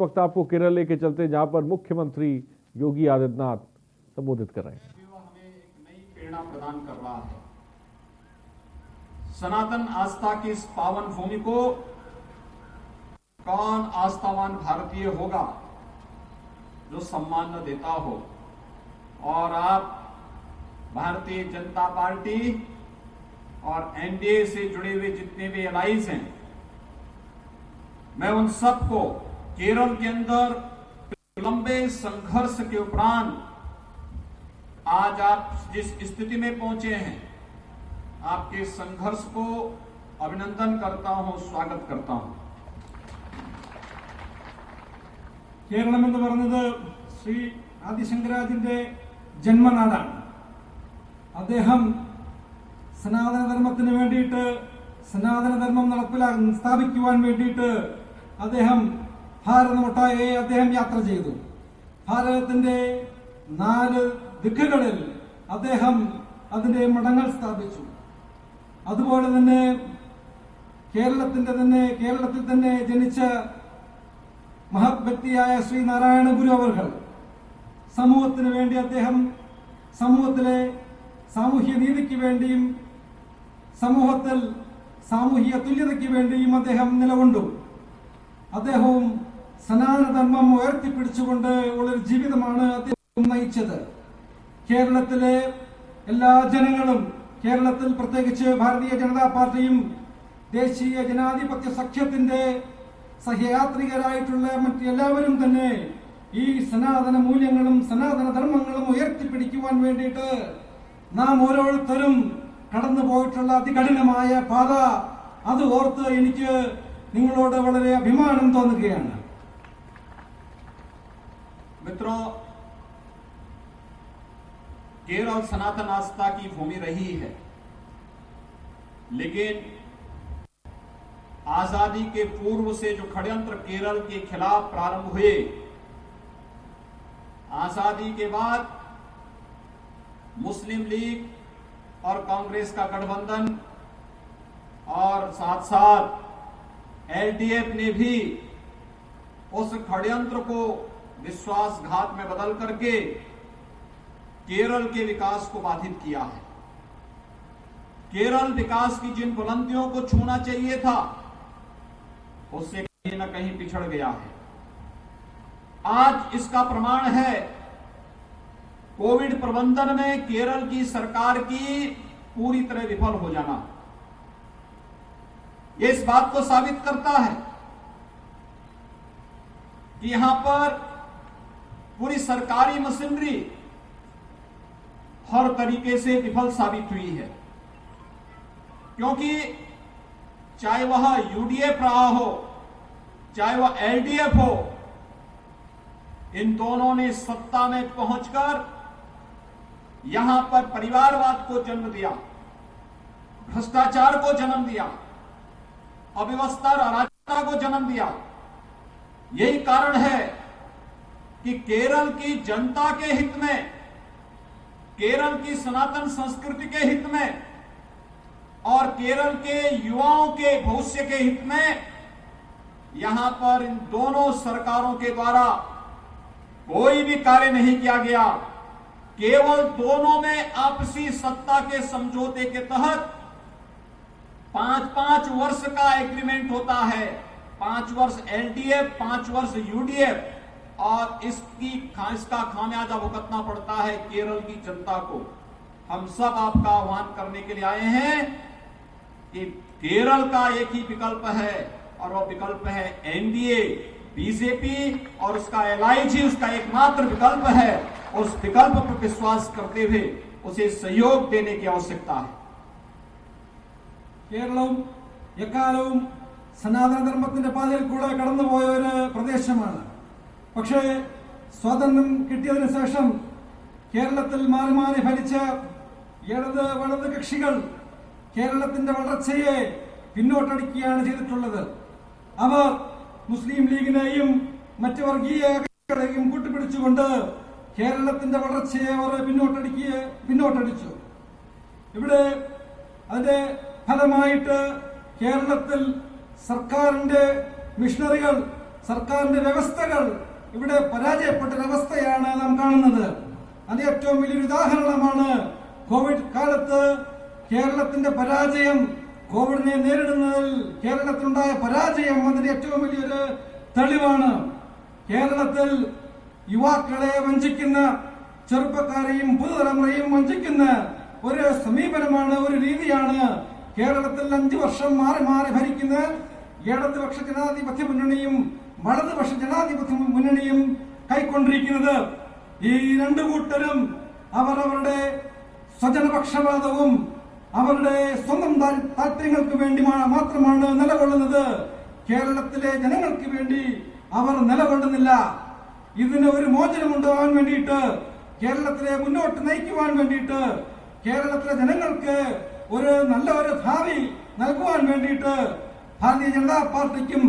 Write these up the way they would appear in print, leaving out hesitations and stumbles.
वक्त आपको केरल लेके चलते जहां पर मुख्यमंत्री योगी आदित्यनाथ संबोधित कर रहे हैं। हमें एक नई प्रेरणा प्रदान कर रहा है। सनातन आस्था की इस पावन भूमि को कौन आस्थावान भारतीय होगा जो सम्मान न देता हो। और आप भारतीय जनता पार्टी और एनडीए से जुड़े हुए जितने भी एलाइज हैं, मैं उन सबको केरल के अंदर लंबे संघर्ष के उपरांत आज आप जिस स्थिति में पहुंचे हैं, आपके संघर्ष को अभिनंदन करता हूं, स्वागत करता हूं। കേരളം എന്ന് പറയുന്നത് ശ്രീ ആദിശങ്കരാചാര്യന്റെ ജന്മനാടാണ്. അദ്ദേഹം സനാതനധർമ്മത്തിന് വേണ്ടിയിട്ട് സനാതനധർമ്മം സ്ഥാപിക്കുവാൻ വേണ്ടിയിട്ട് അദ്ദേഹം ഭാരതമൊട്ടാകെ അദ്ദേഹം യാത്ര ചെയ്തു. ഭാരതത്തിന്റെ 4 ദിക്കുകളിൽ അദ്ദേഹം അതിന്റെ മഠങ്ങൾ സ്ഥാപിച്ചു. അതുപോലെ തന്നെ കേരളത്തിൽ തന്നെ ജനിച്ച മഹത് വ്യക്തിയായ ശ്രീ നാരായണ ഗുരു അവർകൾ സമൂഹത്തിന് വേണ്ടി അദ്ദേഹം സമൂഹത്തിലെ സാമൂഹ്യ നീതിക്ക് വേണ്ടിയും സമൂഹത്തിൽ സാമൂഹിക തുല്യതയ്ക്ക് വേണ്ടിയും അദ്ദേഹം നിലകൊണ്ടു. അദ്ദേഹവും സനാതനധർമ്മം ഉയർത്തിപ്പിടിച്ചുകൊണ്ട് ഉള്ളൊരു ജീവിതമാണ് അദ്ദേഹം നയിച്ചത്. കേരളത്തിലെ എല്ലാ ജനങ്ങളും, കേരളത്തിൽ പ്രത്യേകിച്ച് ഭാരതീയ ജനതാ പാർട്ടിയും ദേശീയ ജനാധിപത്യ സഖ്യത്തിന്റെ സഹയാത്രികരായിട്ടുള്ള മറ്റെല്ലാവരും തന്നെ ഈ സനാതന മൂല്യങ്ങളും സനാതന ധർമ്മങ്ങളും ഉയർത്തിപ്പിടിക്കുവാൻ വേണ്ടിയിട്ട് നാം ഓരോരുത്തരും കടന്നു പോയിട്ടുള്ള അതികഠിനമായ പാത അത് ഓർത്ത് എനിക്ക് നിങ്ങളോട് വളരെ അഭിമാനം തോന്നുകയാണ്. मित्रों, केरल सनातन आस्था की भूमि रही है, लेकिन आजादी के पूर्व से जो षड्यंत्र केरल के खिलाफ प्रारंभ हुए, आजादी के बाद मुस्लिम लीग और कांग्रेस का गठबंधन और साथ साथ एलडीएफ ने भी उस षड्यंत्र को विश्वासघात में बदल करके केरल के विकास को बाधित किया है। केरल विकास की जिन बुलंदियों को छूना चाहिए था, उससे कहीं न कहीं पिछड़ गया है। आज इसका प्रमाण है कोविड प्रबंधन में केरल की सरकार की पूरी तरह विफल हो जाना। ये इस बात को साबित करता है कि यहां पर पूरी सरकारी मशीनरी हर तरीके से विफल साबित हुई है, क्योंकि चाहे वह यूडीएफ रहा हो, चाहे वह एलडीएफ हो, इन दोनों ने सत्ता में पहुंचकर यहां पर परिवारवाद को जन्म दिया, भ्रष्टाचार को जन्म दिया, अव्यवस्था और अराजकता को जन्म दिया। यही कारण है कि केरल की जनता के हित में, केरल की सनातन संस्कृति के हित में और केरल के युवाओं के भविष्य के हित में यहां पर इन दोनों सरकारों के द्वारा कोई भी कार्य नहीं किया गया। केवल दोनों में आपसी सत्ता के समझौते के तहत 5-5 वर्ष का एग्रीमेंट होता है, 5 वर्ष एलडीएफ, 5 वर्ष यूडीएफ, और इसका खामियाजा भुगतना पड़ता है केरल की जनता को। हम सब आपका आह्वान करने के लिए आए हैं कि केरल का एक ही विकल्प है, और वह विकल्प है एनडीए, बीजेपी और उसका एलाइज ही उसका एकमात्र विकल्प है। उस विकल्प पर विश्वास करते हुए उसे सहयोग देने की आवश्यकता है। കേരളവും എക്കാലവും സനാതനധർമ്മത്തിന്റെ പാതയിൽ കൂടെ കടന്നുപോയ ഒരു പ്രദേശമാണ്. പക്ഷേ സ്വാതന്ത്ര്യം കിട്ടിയതിനു ശേഷം കേരളത്തിൽ മാറി മാറി ഭരിച്ച വലത് കക്ഷികൾ കേരളത്തിന്റെ വളർച്ചയെ പിന്നോട്ടടിക്കുകയാണ് ചെയ്തിട്ടുള്ളത്. അവർ മുസ്ലിം ലീഗിനെയും മറ്റ് വർഗീയ കക്ഷികളെയും കൂട്ടുപിടിച്ചുകൊണ്ട് കേരളത്തിന്റെ വളർച്ചയെ അവർ പിന്നോട്ടടിച്ചു. ഇവിടെ അതിന്റെ ഫലമായിട്ട് കേരളത്തിൽ സർക്കാരിന്റെ മിഷണറികൾ സർക്കാരിന്റെ വ്യവസ്ഥകൾ ഇവിടെ പരാജയപ്പെട്ടൊരവസ്ഥയാണ് നാം കാണുന്നത്. അത് ഏറ്റവും വലിയൊരു ഉദാഹരണമാണ് കോവിഡ് കാലത്ത് കേരളത്തിന്റെ പരാജയം. കോവിഡിനെ നേരിടുന്നതിൽ കേരളത്തിലുണ്ടായ പരാജയം അതിന്റെ ഏറ്റവും വലിയൊരു തെളിവാണ്. കേരളത്തിൽ യുവാക്കളെ വഞ്ചിക്കുന്ന, ചെറുപ്പക്കാരെയും പുതുതലമുറയും വഞ്ചിക്കുന്ന ഒരു സമീപനമാണ്, ഒരു രീതിയാണ് കേരളത്തിൽ 5 വർഷം മാറി മാറി ഭരിക്കുന്ന ഇടതുപക്ഷ ജനാധിപത്യ മുന്നണിയും വലതുപക്ഷ ജനാധിപത്യ മുന്നണിയും കൈക്കൊണ്ടിരിക്കുന്നത്. ഈ രണ്ടു കൂട്ടരും അവരവരുടെ സ്വജനപക്ഷപാതവും അവരുടെ സ്വന്തം താല്പര്യങ്ങൾക്ക് വേണ്ടി മാത്രമാണ് നിലകൊള്ളുന്നത്. കേരളത്തിലെ ജനങ്ങൾക്ക് വേണ്ടി അവർ നിലകൊള്ളുന്നില്ല. ഇതിന് ഒരു മോചനമുണ്ടാകാൻ വേണ്ടിയിട്ട്, കേരളത്തിലെ മുന്നോട്ട് നയിക്കുവാൻ വേണ്ടിയിട്ട്, കേരളത്തിലെ ജനങ്ങൾക്ക് ഒരു നല്ല ഒരു ഭാവി നൽകുവാൻ വേണ്ടിയിട്ട് ഭാരതീയ ജനതാ പാർട്ടിക്കും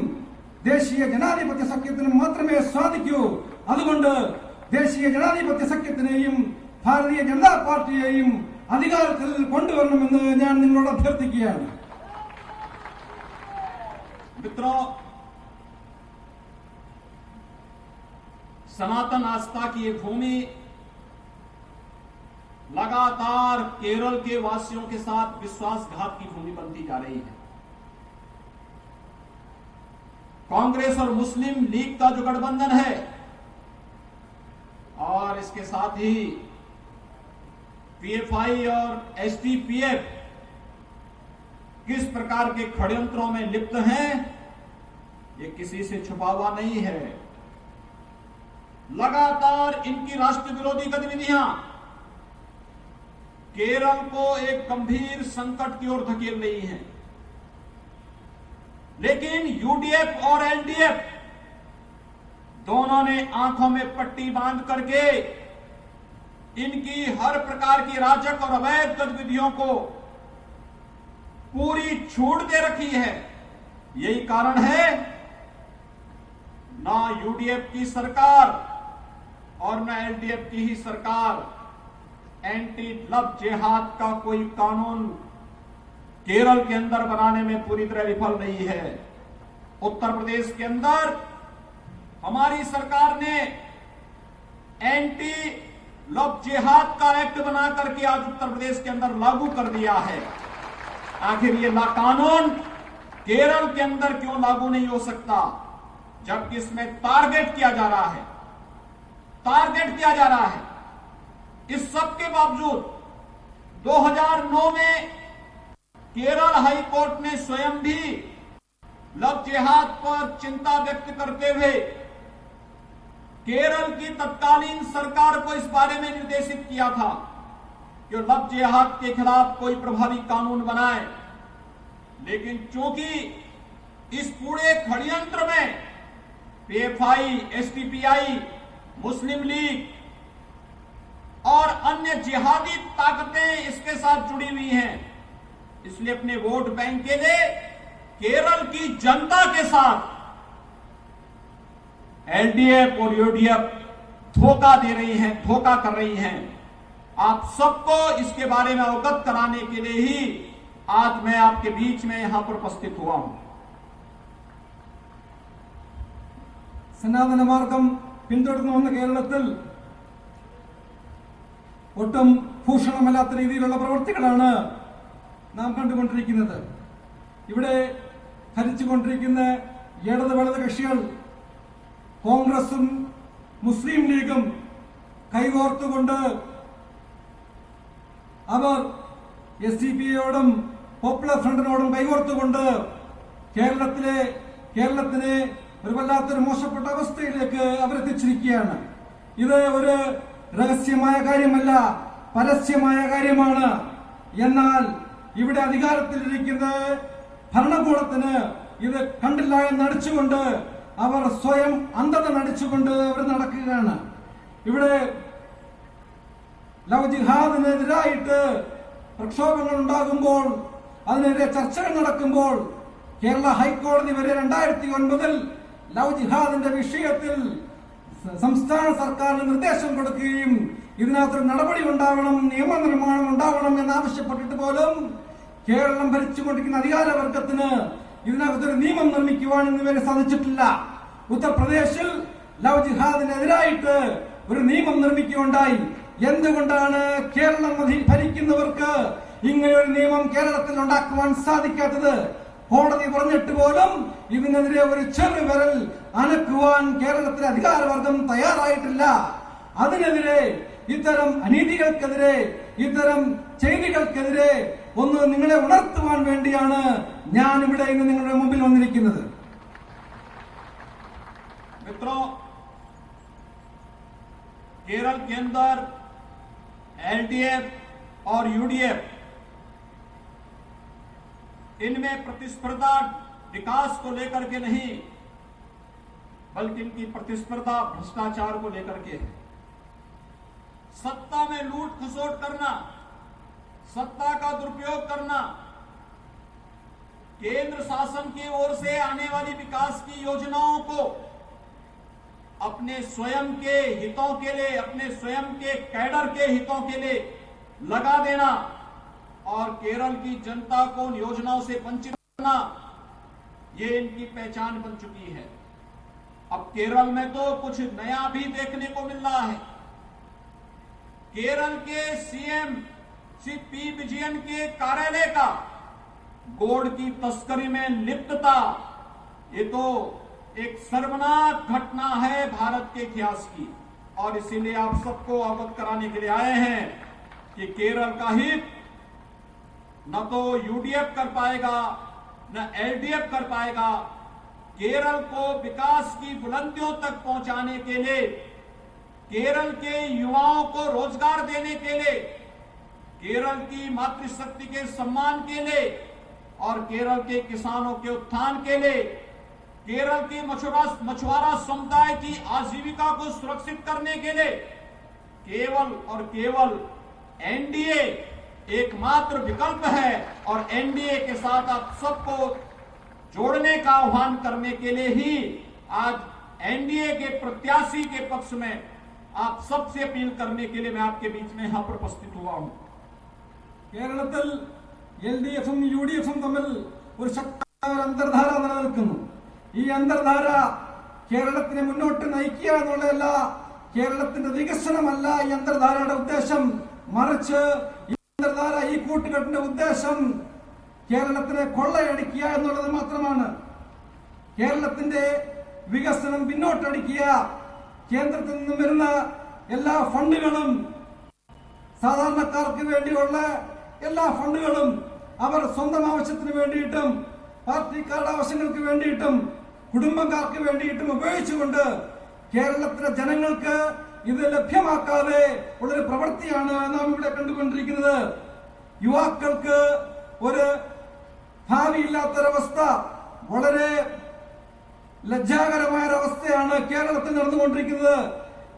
ദേശീയ ജനാധിപത്യ സഖ്യത്തിനും മാത്രമേ സാധിക്കൂ. അതുകൊണ്ട് ദേശീയ ജനാധിപത്യ സഖ്യത്തിനെയും ഭാരതീയ ജനതാ പാർട്ടിയെയും അധികാരത്തിൽ കൊണ്ടുവരണമെന്ന് ഞാൻ നിങ്ങളോട് അഭ്യർത്ഥിക്കുകയാണ്. मित्रों, सनातन आस्था की ये भूमि लगातार केरल के वासियों के साथ विश्वासघात की भूमि बनती जा रही है. कांग्रेस और मुस्लिम लीग का जो गठबंधन है और इसके साथ ही पीएफआई और एसडीपीएफ किस प्रकार के षड्यंत्रों में लिप्त हैं, ये किसी से छुपा हुआ नहीं है. लगातार इनकी राष्ट्र विरोधी गतिविधियां केरल को एक गंभीर संकट की ओर धकेल रही हैं. लेकिन यूडीएफ और एलडीएफ दोनों ने आंखों में पट्टी बांध करके इनकी हर प्रकार की राजक और अवैध गतिविधियों को पूरी छूट दे रखी है. यही कारण है ना यूडीएफ की सरकार और न एलडीएफ की ही सरकार एंटी लव जिहाद का कोई कानून केरल के अंदर बनाने में पूरी तरह विफल नहीं है. उत्तर प्रदेश के अंदर हमारी सरकार ने एंटी लव जिहाद का एक्ट बना करके आज उत्तर प्रदेश के अंदर लागू कर दिया है. आखिर ये कानून केरल के अंदर क्यों लागू नहीं हो सकता, जबकि इसमें टारगेट किया जा रहा है. इस सब के बावजूद 2009 में केरल हाई कोर्ट ने स्वयं भी लव जिहाद पर चिंता व्यक्त करते हुए केरल की तत्कालीन सरकार को इस बारे में निर्देशित किया था कि लव जिहाद के खिलाफ कोई प्रभावी कानून बनाए. लेकिन चूंकि इस पूरे षड्यंत्र में पीएफआई, एसडीपीआई, मुस्लिम लीग और अन्य जिहादी ताकतें इसके साथ जुड़ी हुई हैं, इसलिए अपने वोट बैंक के लिए केरल की जनता के साथ एलडीएफ और यूडीएफ धोखा दे रही हैं, धोखा कर रही हैं. आप सबको इसके बारे में अवगत कराने के लिए ही आज मैं आपके बीच में यहां पर उपस्थित हुआ हूं. സനാതന മാർഗം പിന്തുടർന്നു വന്ന കേരളത്തിൽ ഒട്ടും ഭൂഷണമല്ലാത്ത രീതിയിലുള്ള പ്രവൃത്തികളാണ് നാം കണ്ടുകൊണ്ടിരിക്കുന്നത്. ഇവിടെ ഭരിച്ചുകൊണ്ടിരിക്കുന്ന ഇടത് വലത് കക്ഷികൾ കോൺഗ്രസും മുസ്ലിം ലീഗും കൈകോർത്തുകൊണ്ട് അവർ എസ്ഡിപിഐയോടും പോപ്പുലർ ഫ്രണ്ടിനോടും കൈകോർത്തുകൊണ്ട് കേരളത്തിനെ ഒരു വല്ലാത്തൊരു മോശപ്പെട്ട അവസ്ഥയിലേക്ക് അവരെത്തിച്ചിരിക്കുകയാണ്. ഇത് ഒരു രഹസ്യമായ കാര്യമല്ല, പരസ്യമായ കാര്യമാണ്. എന്നാൽ ഇവിടെ അധികാരത്തിലിരിക്കുന്ന ഭരണകൂടത്തിന് ഇത് കണ്ടില്ല എന്ന് നടിച്ചുകൊണ്ട് അവർ സ്വയം അന്ധത നടിച്ചുകൊണ്ട് അവർ നടക്കുകയാണ്. ഇവിടെ ലവ് ജിഹാദിനെതിരായിട്ട് പ്രക്ഷോഭങ്ങൾ ഉണ്ടാകുമ്പോൾ, അതിനെതിരെ ചർച്ചകൾ നടക്കുമ്പോൾ കേരള ഹൈക്കോടതി വരെ 2009 ലവ് ജിഹാദിന്റെ വിഷയത്തിൽ സംസ്ഥാന സർക്കാരിന് നിർദ്ദേശം കൊടുക്കുകയും ഇതിനകത്തൊരു നടപടി ഉണ്ടാവണം, നിയമനിർമ്മാണം ഉണ്ടാവണം എന്നാവശ്യപ്പെട്ടിട്ട് പോലും കേരളം ഭരിച്ചുകൊണ്ടിരിക്കുന്ന അധികാരവർഗത്തിന് ഇതിനകത്തൊരു നിയമം നിർമ്മിക്കുവാൻ ഇന്നുവരെ സാധിച്ചിട്ടില്ല. ഉത്തർപ്രദേശിൽ ലവ് ജിഹാദിനെതിരായിട്ട് ഒരു നിയമം നിർമ്മിക്കുകയുണ്ടായി. എന്തുകൊണ്ടാണ് കേരളം ഭരിക്കുന്നവർക്ക് ഇങ്ങനെ ഒരു നിയമം കേരളത്തിൽ ഉണ്ടാക്കുവാൻ സാധിക്കാത്തത്? കോടതി പറഞ്ഞിട്ട് പോലും ഇതിനെതിരെ ഒരു ചെറുവിരൽ അനക്കുവാൻ കേരളത്തിലെ അധികാരവർഗം തയ്യാറായിട്ടില്ല. അതിനെതിരെ, ഇത്തരം അനീതികൾക്കെതിരെ, ഇത്തരം ചെയ്തികൾക്കെതിരെ ഒന്ന് നിങ്ങളെ ഉണർത്തുവാൻ വേണ്ടിയാണ് ഞാൻ ഇവിടെ ഇന്ന് നിങ്ങളുടെ മുമ്പിൽ വന്നിരിക്കുന്നത്. मित्रों, केरल के अंदर एलडीएफ और यूडीएफ, इनमें प्रतिस्पर्धा विकास को लेकर के नहीं, बल्कि इनकी प्रतिस्पर्धा भ्रष्टाचार को लेकर के है। सत्ता में लूट खसोट करना, सत्ता का दुरुपयोग करना, केंद्र शासन की ओर से आने वाली विकास की योजनाओं को अपने स्वयं के हितों के लिए, अपने स्वयं के कैडर के हितों के लिए लगा देना और केरल की जनता को उन योजनाओं से वंचित करना, ये इनकी पहचान बन चुकी है। अब केरल में तो कुछ नया भी देखने को मिल रहा है। केरल के सीएम श्री पी विजयन के कार्यालय का गोल्ड की तस्करी में लिप्तता, ये तो एक शर्मनाक घटना है भारत के इतिहास की। और इसीलिए आप सबको अवगत कराने के लिए आए हैं कि केरल का हित न तो यूडीएफ कर पाएगा, न एलडीएफ कर पाएगा। केरल को विकास की बुलंदियों तक पहुंचाने के लिए, केरल के युवाओं को रोजगार देने के लिए, केरल की मातृशक्ति के सम्मान के लिए और केरल के किसानों के उत्थान के लिए, केरल की मछुआरा समुदाय की आजीविका को सुरक्षित करने के लिए केवल और केवल एनडीए एकमात्र विकल्प है। और एनडीए के साथ आप सबको जोड़ने का आह्वान करने के लिए ही आज एनडीए के प्रत्याशी के पक्ष में आप सबसे अपील करने के लिए मैं आपके बीच में यहां पर उपस्थित हुआ हूं। കേരളത്തിൽ എൽഡിഎഫും യുഡിഎഫും തമ്മിൽ ഒരു ശക്തമായ അന്തർധാര നിലനിൽക്കുന്നു. ഈ അന്തർധാര കേരളത്തിനെ മുന്നോട്ട് നയിക്കുക എന്നുള്ളതല്ല, കേരളത്തിന്റെ വികസനമല്ല ഈ അന്തർധാരയുടെ ഉദ്ദേശം. മറിച്ച് ഈ അന്തർധാര, ഈ കൂട്ടുകെട്ടിന്റെ ഉദ്ദേശം കേരളത്തിനെ കൊള്ളയടിക്കുക എന്നുള്ളത് മാത്രമാണ്. കേരളത്തിന്റെ വികസനം പിന്നോട്ടടിക്കുക, കേന്ദ്രത്തിൽ നിന്നും വരുന്ന എല്ലാ ഫണ്ടുകളും, സാധാരണക്കാർക്ക് വേണ്ടിയുള്ള എല്ലാ ഫണ്ടുകളും അവർ സ്വന്തം ആവശ്യത്തിന് വേണ്ടിയിട്ടും പാർട്ടിക്കാരുടെ ആവശ്യങ്ങൾക്ക് വേണ്ടിയിട്ടും കുടുംബക്കാർക്ക് വേണ്ടിയിട്ടും ഉപയോഗിച്ചുകൊണ്ട് കേരളത്തിലെ ജനങ്ങൾക്ക് ഇത് ലഭ്യമാക്കാതെ ഉള്ളൊരു പ്രവൃത്തിയാണ് നാം ഇവിടെ കണ്ടുകൊണ്ടിരിക്കുന്നത്. യുവാക്കൾക്ക് ഒരു ഭാവിയില്ലാത്തൊരവസ്ഥ, വളരെ ലജ്ജാകരമായ ഒരവസ്ഥയാണ് കേരളത്തിൽ നടന്നുകൊണ്ടിരിക്കുന്നത്.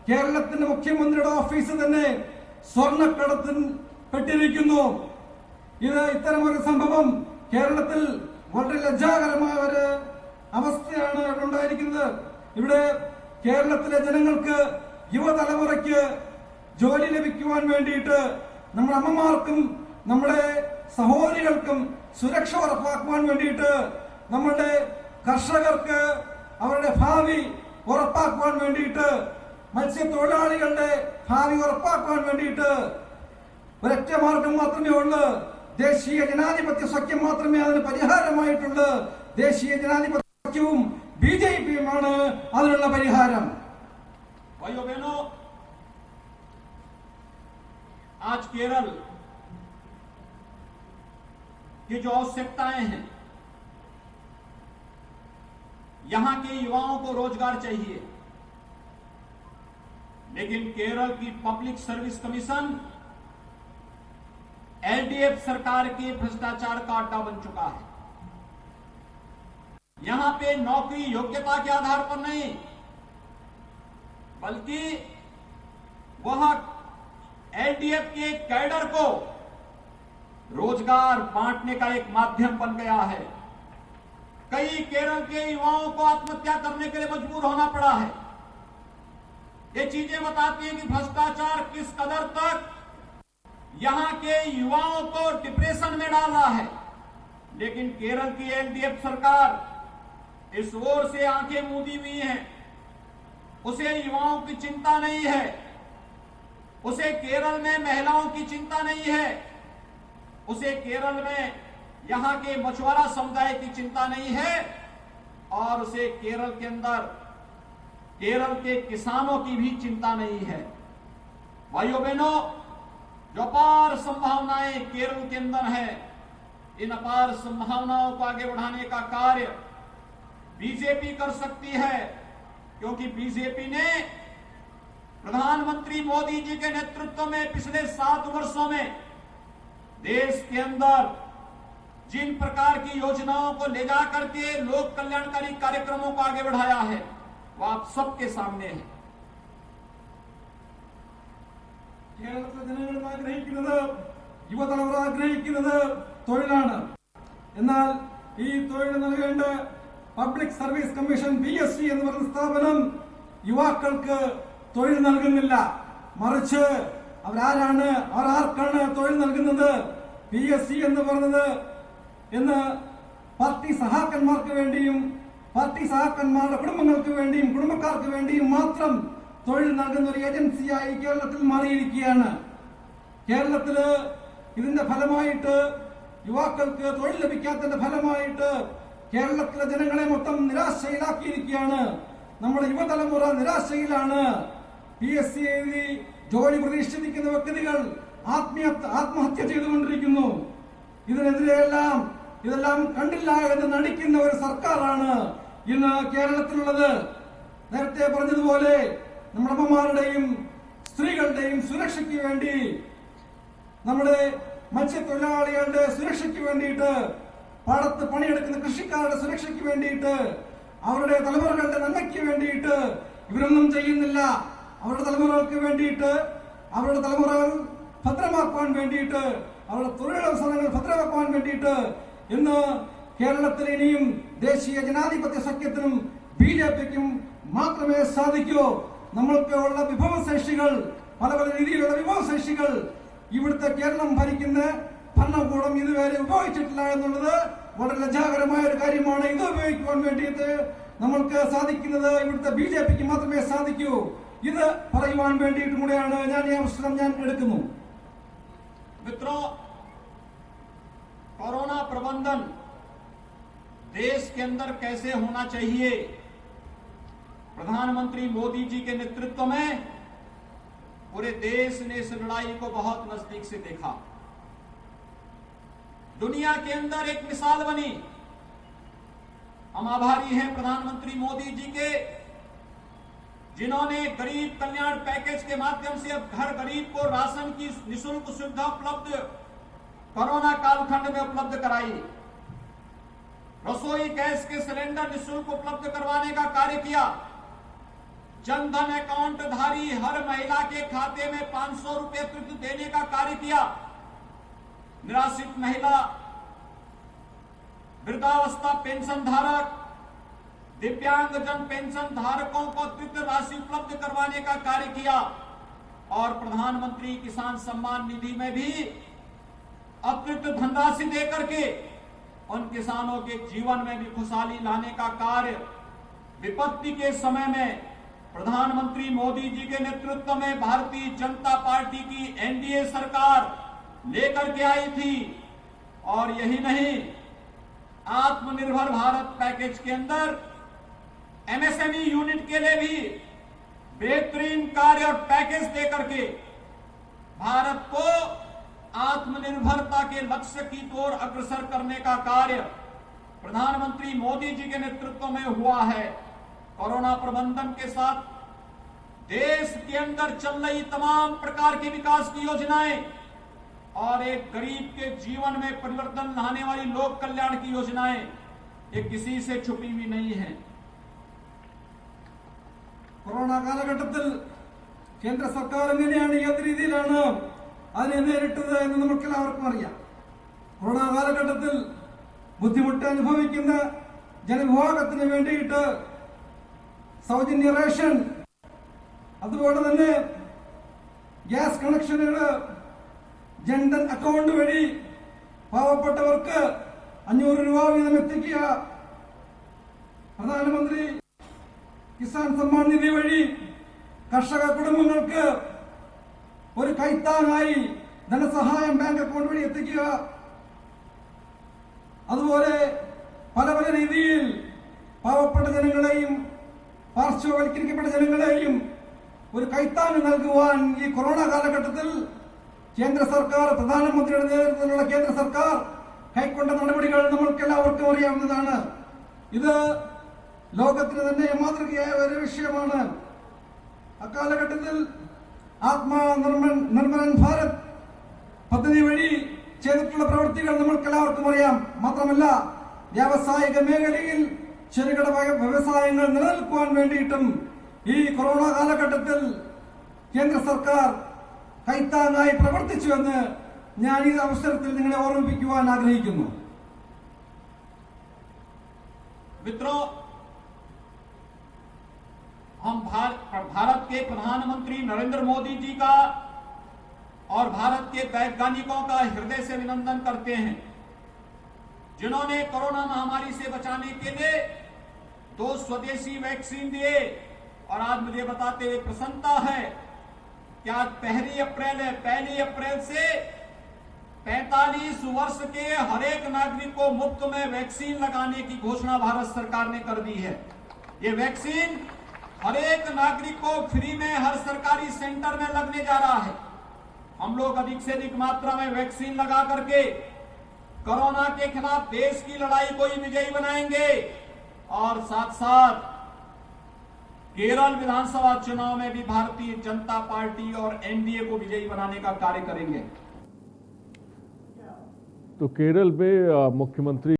കേരളത്തിന്റെ മുഖ്യമന്ത്രിയുടെ ഓഫീസ് തന്നെ സ്വർണ്ണക്കടത്തിൽ പെട്ടിരിക്കുന്നു. ഇത്തരമൊരു സംഭവം കേരളത്തിൽ വളരെ ലജ്ജാകരമായ ഒരു അവസ്ഥയാണ് ഇവിടെ ഉണ്ടായിരിക്കുന്നത്. ഇവിടെ കേരളത്തിലെ ജനങ്ങൾക്ക്, യുവതലമുറയ്ക്ക് ജോലി ലഭിക്കുവാൻ വേണ്ടിയിട്ട്, നമ്മുടെ അമ്മമാർക്കും നമ്മുടെ സഹോദരികൾക്കും സുരക്ഷ ഉറപ്പാക്കുവാൻ വേണ്ടിയിട്ട്, നമ്മുടെ കർഷകർക്ക് അവരുടെ ഭാവി ഉറപ്പാക്കുവാൻ വേണ്ടിയിട്ട്, മത്സ്യത്തൊഴിലാളികളുടെ ഭാവി ഉറപ്പാക്കുവാൻ വേണ്ടിയിട്ട് ഒരൊറ്റ മാർഗം മാത്രമേ ഉള്ളൂ. ദേശീയ ജനാധിപത്യ സഖ്യം മാത്രമേ അതിന് പരിഹാരമായിട്ടുള്ളൂ. ദേശീയ ജനാധിപത്യ സഖ്യവും ബിജെപിയുമാണ് അതിനുള്ള പരിഹാരം. भाइयों बहनों, आज केरल की जो आवश्यकताएं हैं, यहां के युवाओं को रोजगार चाहिए, लेकिन केरल की पब्लिक सर्विस कमीशन एलडीएफ सरकार के भ्रष्टाचार का अड्डा बन चुका है। यहां पे नौकरी योग्यता के आधार पर नहीं, बल्कि वह एलडीएफ के कैडर को रोजगार बांटने का एक माध्यम बन गया है। कई केरल के युवाओं को आत्महत्या करने के लिए मजबूर होना पड़ा है। ये चीजें बताती हैं कि भ्रष्टाचार किस कदर तक यहां के युवाओं को डिप्रेशन में डाल रहा है। लेकिन केरल की एलडीएफ सरकार इस ओर से आंखें मूंदी हुई हैं, उसे युवाओं की चिंता नहीं है, उसे केरल में महिलाओं की चिंता नहीं है, उसे केरल में यहां के मछुआरा समुदाय की चिंता नहीं है, और उसे केरल के अंदर केरल के किसानों की भी चिंता नहीं है। भाइयों बहनों, जो अपार संभावनाएं केरल के अंदर है, इन अपार संभावनाओं को आगे बढ़ाने का कार्य बीजेपी कर सकती है, क्योंकि बीजेपी ने प्रधानमंत्री मोदी जी के नेतृत्व में पिछले 7 वर्षों में देश के अंदर जिन प्रकार की योजनाओं को ले जाकर के लोक कल्याणकारी कार्यक्रमों को आगे बढ़ाया है, वो आप सबके सामने है। കേരളത്തിലെ ജനങ്ങൾ ആഗ്രഹിക്കുന്നത്, യുവതലമുറ ആഗ്രഹിക്കുന്നത് തൊഴിലാണ്. എന്നാൽ ഈ തൊഴിൽ നൽകേണ്ട പബ്ലിക് സർവീസ് കമ്മീഷൻ PSC എന്ന് പറയുന്ന സ്ഥാപനം യുവാക്കൾക്ക് തൊഴിൽ നൽകുന്നില്ല. മറിച്ച് അവരാരാണ്, അവർ ആർക്കാണ് തൊഴിൽ നൽകുന്നത്? PSC എന്ന് പറയുന്നത് ഇന്ന് പാർട്ടി സഹാക്കന്മാർക്ക് വേണ്ടിയും പാർട്ടി സഹാക്കന്മാരുടെ കുടുംബങ്ങൾക്ക് വേണ്ടിയും കുടുംബക്കാർക്ക് വേണ്ടിയും മാത്രം തൊഴിൽ നൽകുന്ന ഒരു ഏജൻസിയായി കേരളത്തിൽ മാറിയിരിക്കുകയാണ്. കേരളത്തില് ഇതിന്റെ ഫലമായിട്ട് യുവാക്കൾക്ക് തൊഴിൽ ലഭിക്കാത്തതിന്റെ ഫലമായിട്ട് കേരളത്തിലെ ജനങ്ങളെ മൊത്തം നിരാശയിലാക്കിയിരിക്കുകയാണ്. നമ്മുടെ യുവതലമുറ നിരാശയിലാണ്. PSC എഴുതി ജോലി പ്രതീക്ഷിച്ചിരിക്കുന്ന വ്യക്തികൾ ആത്മഹത്യ ചെയ്തുകൊണ്ടിരിക്കുന്നു. ഇതെല്ലാം കണ്ടില്ല എന്ന് നടിക്കുന്ന ഒരു സർക്കാരാണ് ഇന്ന് കേരളത്തിലുള്ളത്. നേരത്തെ പറഞ്ഞതുപോലെ നമ്മുടെ അമ്മമാരുടെയും സ്ത്രീകളുടെയും സുരക്ഷയ്ക്ക് വേണ്ടി, നമ്മുടെ മത്സ്യത്തൊഴിലാളികളുടെ സുരക്ഷയ്ക്ക് വേണ്ടിയിട്ട്, പാടത്ത് പണിയെടുക്കുന്ന കൃഷിക്കാരുടെ സുരക്ഷയ്ക്ക് വേണ്ടിയിട്ട്, അവരുടെ തലമുറകളുടെ നന്മയ്ക്ക് വേണ്ടിയിട്ട് ഇവരൊന്നും ചെയ്യുന്നില്ല. അവരുടെ തലമുറകൾക്ക് വേണ്ടിയിട്ട്, അവരുടെ തലമുറകൾ ഭദ്രമാക്കുവാൻ വേണ്ടിയിട്ട്, അവരുടെ തൊഴിലവസരങ്ങൾ ഭദ്രമാക്കുവാൻ വേണ്ടിയിട്ട് ഇന്ന് കേരളത്തിൽ ഇനിയും ദേശീയ ജനാധിപത്യ സഖ്യത്തിനും BJPക്കും മാത്രമേ സാധിക്കൂ. നമ്മൾക്ക് ഉള്ള വിഭവശേഷികൾ, പല പല രീതിയിലുള്ള വിഭവശേഷികൾ ഇവിടുത്തെ കേരളം ഭരിക്കുന്ന ഭരണകൂടം ഇതുവരെ ഉപയോഗിച്ചിട്ടില്ല എന്നുള്ളത് വളരെ ലജ്ജാകരമായ ഒരു കാര്യമാണ്. ഇത് ഉപയോഗിക്കുവാൻ വേണ്ടിയിട്ട് നമ്മൾക്ക് സാധിക്കുന്നത് ഇവിടുത്തെ BJPക്ക് മാത്രമേ സാധിക്കൂ. ഇത് പറയുവാൻ വേണ്ടിയിട്ടും കൂടെയാണ് ഞാൻ ഈ അവസരം എടുക്കുന്നു. मित्रों, कोरोना प्रबंधन देश के अंदर कैसे होना चाहिए, प्रधानमंत्री मोदी जी के नेतृत्व में पूरे देश ने इस लड़ाई को बहुत नजदीक से देखा. दुनिया के अंदर एक मिसाल बनी. हम आभारी हैं प्रधानमंत्री मोदी जी के, जिन्होंने गरीब कल्याण पैकेज के माध्यम से अब हर गरीब को राशन की निःशुल्क सुविधा उपलब्ध कोरोना कालखंड में उपलब्ध कराई. रसोई गैस के सिलेंडर निःशुल्क उपलब्ध करवाने का कार्य किया. जनधन अकाउंट धारी हर महिला के खाते में 500 रुपए तुरंत देने का कार्य किया. निराश्रित महिला, वृद्धावस्था पेंशन धारक, दिव्यांगजन पेंशन धारकों को अतिरिक्त राशि उपलब्ध करवाने का कार्य किया. और प्रधानमंत्री किसान सम्मान निधि में भी अतिरिक्त धनराशि देकर के उन किसानों के जीवन में भी खुशहाली लाने का कार्य विपत्ति के समय में प्रधानमंत्री मोदी जी के नेतृत्व में भारतीय जनता पार्टी की NDA सरकार लेकर के आई थी. और यही नहीं, आत्मनिर्भर भारत पैकेज के अंदर MSME यूनिट के लिए भी बेहतरीन कार्य और पैकेज देकर के भारत को आत्मनिर्भरता के लक्ष्य की ओर अग्रसर करने का कार्य प्रधानमंत्री मोदी जी के नेतृत्व में हुआ है. कोरोना प्रबंधन के साथ देश के अंदर चल रही तमाम प्रकार की विकास की योजनाएं और एक गरीब के जीवन में परिवर्तन लाने वाली लोक कल्याण की योजनाएं ये किसी से छुपी हुई नहीं है. കൊറോണ കാലഘട്ടത്തിൽ കേന്ദ്ര സർക്കാർ എങ്ങനെയാണ്, ഏത് രീതിയിലാണ് അതിനെ നേരിട്ടത് എന്ന് നമുക്കെല്ലാവർക്കും അറിയാം. കൊറോണ കാലഘട്ടത്തിൽ ബുദ്ധിമുട്ട് അനുഭവിക്കുന്ന ജനവിഭാഗത്തിന് വേണ്ടിയിട്ട് സൗജന്യ റേഷൻ, അതുപോലെ തന്നെ ഗ്യാസ് കണക്ഷനുകൾ, ജൻധൻ അക്കൗണ്ട് വഴി പാവപ്പെട്ടവർക്ക് 500 രൂപ വീതം എത്തിക്കുക, പ്രധാനമന്ത്രി കിസാൻ സമ്മാൻ നിധി വഴി കർഷക കുടുംബങ്ങൾക്ക് ഒരു കൈത്താങ്ങായി ധനസഹായം ബാങ്ക് അക്കൗണ്ട് വഴി എത്തിക്കുക, അതുപോലെ പല പല രീതിയിൽ പാവപ്പെട്ട ജനങ്ങളെയും പാർശ്വവൽക്കരിക്കപ്പെട്ട ജനങ്ങളെയും ഒരു കൈത്താങ്ങ് നൽകുവാൻ ഈ കൊറോണ കാലഘട്ടത്തിൽ കേന്ദ്ര സർക്കാർ, പ്രധാനമന്ത്രിയുടെ നേതൃത്വത്തിലുള്ള കേന്ദ്ര സർക്കാർ കൈക്കൊണ്ട നടപടികൾ നമ്മൾക്ക് എല്ലാവർക്കും അറിയാവുന്നതാണ്. ഇത് ലോകത്തിന് തന്നെ മാതൃകയായ ഒരു വിഷയമാണ്. അക്കാലഘട്ടത്തിൽ ആത്മാ നിർമ്മലൻ ഭാരത് പദ്ധതി വഴി ചെയ്തിട്ടുള്ള പ്രവൃത്തികൾ നമ്മൾക്ക് എല്ലാവർക്കും അറിയാം. മാത്രമല്ല, വ്യാവസായിക മേഖലയിൽ ചെറുകിട വ്യവസായങ്ങൾ നിലനിൽക്കുവാൻ വേണ്ടിയിട്ടും ഈ കൊറോണ കാലഘട്ടത്തിൽ കേന്ദ്ര സർക്കാർ കൈത്താങ്ങായി പ്രവർത്തിച്ചുവെന്ന് ഞാൻ ഈ അവസരത്തിൽ നിങ്ങളെ ഓർമ്മിപ്പിക്കുവാൻ ആഗ്രഹിക്കുന്നു. मित्रों, हम भारत के प्रधानमंत्री नरेंद्र मोदी जी का और भारत के वैज्ञानिकों का हृदय से अभिनंदन करते हैं, जिन्होंने कोरोना महामारी से बचाने के लिए 2 स्वदेशी वैक्सीन दिए। और आज मुझे बताते हुए प्रसन्नता है कि आज 1 अप्रैल से 45 वर्ष के हर एक नागरिक को मुफ्त में वैक्सीन लगाने की घोषणा भारत सरकार ने कर दी है। ये वैक्सीन हर एक नागरिक को फ्री में हर सरकारी सेंटर में लगने जा रहा है। हम लोग अधिक से अधिक मात्रा में वैक्सीन लगा करके कोरोना के खिलाफ देश की लड़ाई को विजयी बनाएंगे और साथ साथ केरल विधानसभा चुनाव में भी भारतीय जनता पार्टी और एनडीए को विजयी बनाने का कार्य करेंगे। तो केरल में मुख्यमंत्री